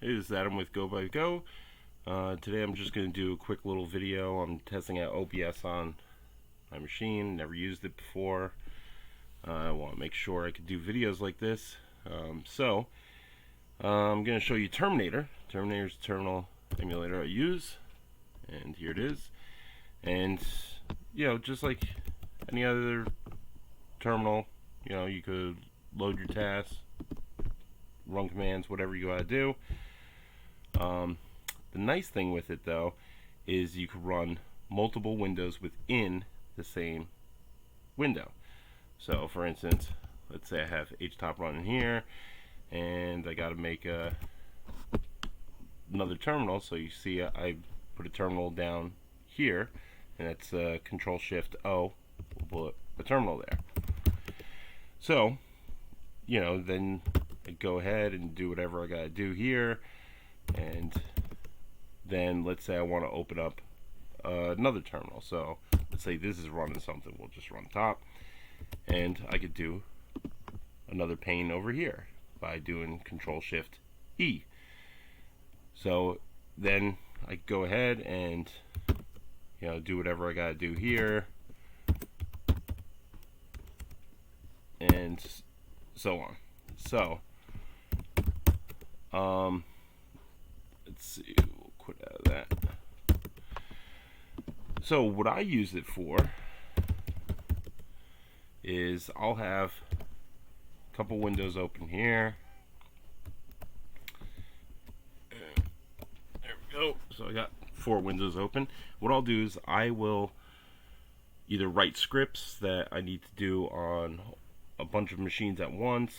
Hey, this is Adam with Go by Go. Today I'm just going to do a quick little video. I'm testing out OBS on my machine. Never used it before. I want to make sure I could do videos like this. I'm going to show you Terminator. Terminator's the terminal emulator I use. And here it is. And, just like any other terminal, you could load your tasks, run commands, whatever you gotta do. The nice thing with it though is you can run multiple windows within the same window. So for instance, let's say I have htop running here and I gotta make another terminal. So you see I put a terminal down here, and it's Control Shift O, we'll put a terminal there. So then I go ahead and do whatever I gotta do here, and then let's say I want to open up another terminal. So let's say this is running something, we'll just run top, and I could do another pane over here by doing Control Shift E. So then I go ahead and do whatever I gotta do here, and so on. So let's see, we'll quit out of that. So what I use it for is I'll have a couple windows open here. There we go. So I got 4 windows open. What I'll do is I will either write scripts that I need to do on a bunch of machines at once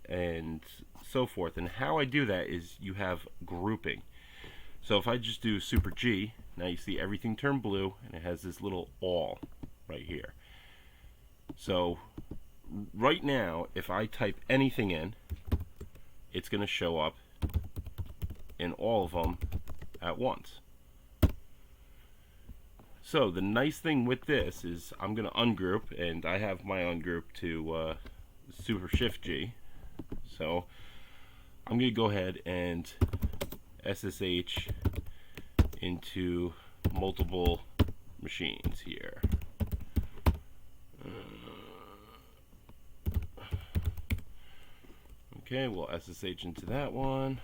and so forth. And how I do that is you have grouping. So if I just do Super G, now you see everything turn blue and it has this little all right here. So right now if I type anything in, it's going to show up in all of them at once. So the nice thing with this is I'm going to ungroup, and I have my ungroup to Super Shift G. So I'm going to go ahead and SSH into multiple machines here. Okay, we'll SSH into that one.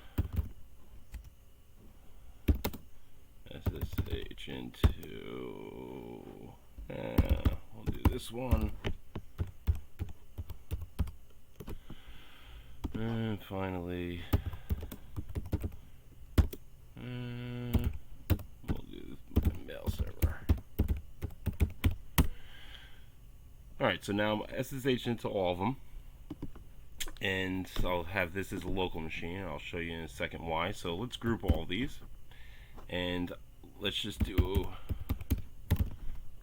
SSH into, we'll do this one. And finally, we'll do my mail server. Alright, so now I'm SSH into all of them. And I'll have this as a local machine. I'll show you in a second why. So let's group all these. And let's just do a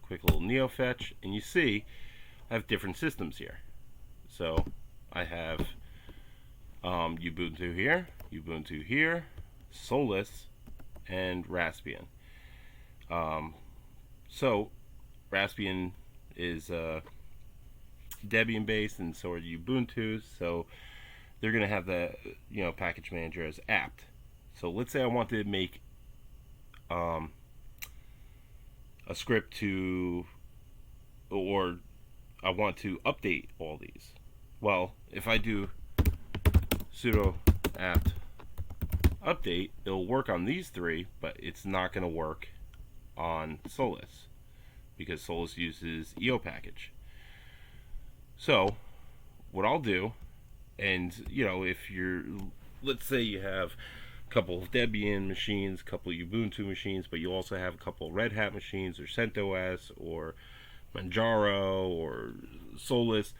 quick little neo fetch. And you see, I have different systems here. So I have Ubuntu here, Solus, and Raspbian. So Raspbian is Debian based, and so are Ubuntu. So they're going to have the package manager as apt. So let's say I want to make a script to, or I want to update all these. Well, if I do sudo apt update, it'll work on these 3, but it's not going to work on Solus because Solus uses EO package. So what I'll do, and if you're, let's say you have a couple of Debian machines, a couple of Ubuntu machines, but you also have a couple of Red Hat machines, or CentOS, or Manjaro, or Solus,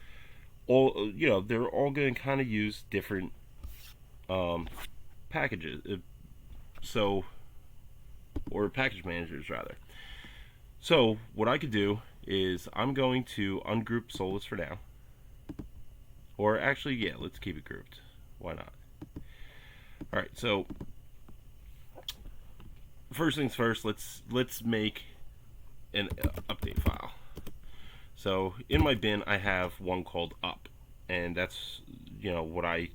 all they're all going to kind of use different packages, or package managers rather. So what I could do is I'm going to ungroup Solus for now, or actually, yeah, let's keep it grouped. Why not? All right. So first things first, let's make an update file. So in my bin, I have one called up, and that's what I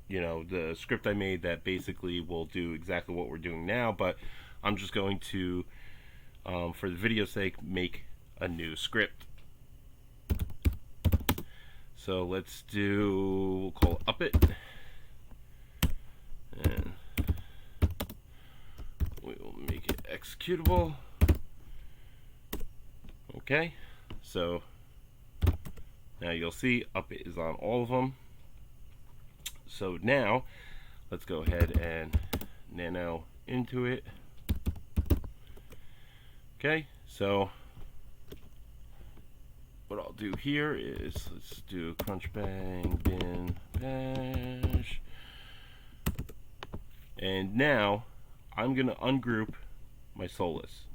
the script I made that basically will do exactly what we're doing now, but I'm just going to, for the video's sake, make a new script. So let's we'll call up it, and we will make it executable. Okay, so now you'll see up it is on all of them. So now let's go ahead and nano into it. Okay, so what I'll do here is let's do crunch bang bin bash, and now I'm gonna ungroup my Solus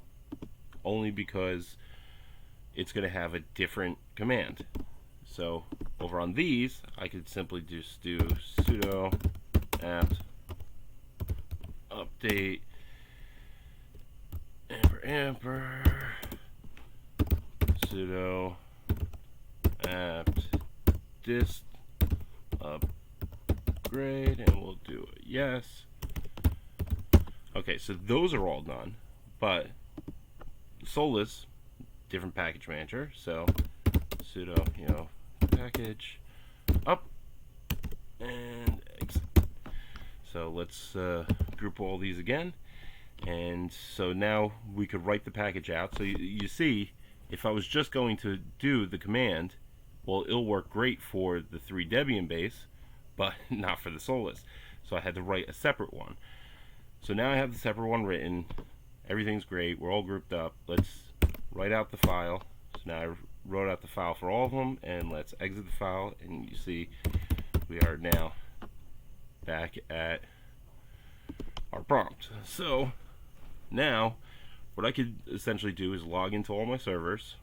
only because it's gonna have a different command. So over on these, I could simply just do sudo apt update amper sudo apt dist upgrade, and we'll do a yes. Okay, so those are all done, but Solus, different package manager, so sudo package up and exit. So let's group all these again, and so now we could write the package out. So you see, if I was just going to do the command, well, it'll work great for the 3 Debian base, but not for the Solus. So I had to write a separate one. So now I have the separate one written. Everything's great. We're all grouped up. Let's write out the file. So now I wrote out the file for all of them, and let's exit the file, and you see we are now back at our prompt. So now what I could essentially do is log into all my servers,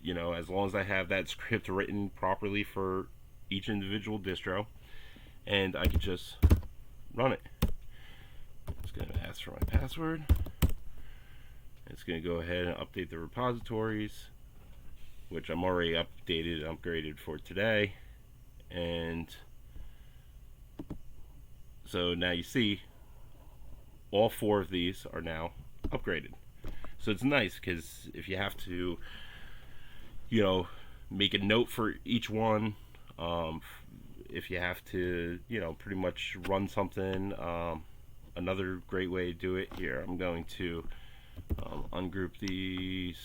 as long as I have that script written properly for each individual distro, and I could just run it. It's going to ask for my password. It's going to go ahead and update the repositories, which I'm already updated and upgraded for today. And so now you see all 4 of these are now upgraded. So it's nice because if you have to make a note for each one, if you have to pretty much run something, another great way to do it, here I'm going to ungroup these,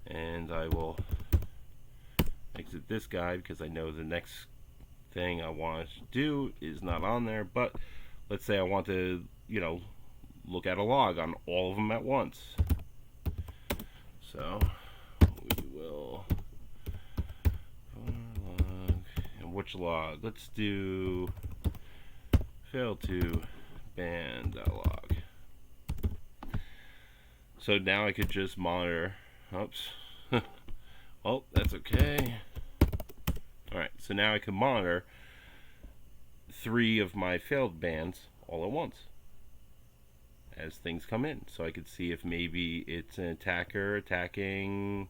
and I will exit this guy because I know the next thing I want to do is not on there. But let's say I want to look at a log on all of them at once. So we will log, and which log? Let's do fail to ban log. So now I could just monitor. Oops. Well, that's okay. Alright, so now I can monitor 3 of my failed bans all at once as things come in. So I could see if maybe it's an attacker attacking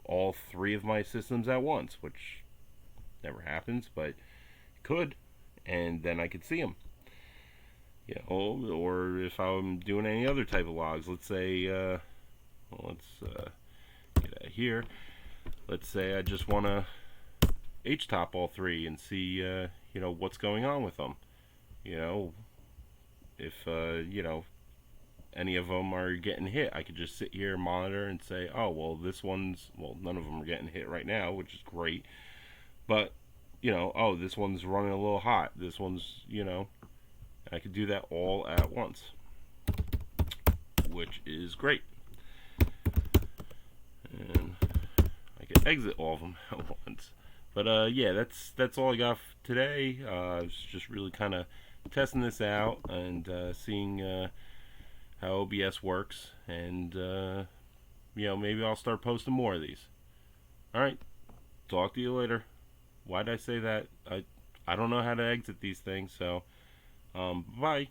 all 3 of my systems at once, which never happens, but it could, and then I could see them. Or if I'm doing any other type of logs, let's say, let's get out of here. Let's say I just want to htop all 3 and see, what's going on with them. If, any of them are getting hit, I could just sit here and monitor and say, oh, well, none of them are getting hit right now, which is great. But, oh, this one's running a little hot. This one's, I could do that all at once, which is great. And I could exit all of them at once. But yeah, that's all I got for today. I was just really kind of testing this out and seeing how OBS works, and maybe I'll start posting more of these. All right, talk to you later. Why did I say that? I don't know how to exit these things, so bye.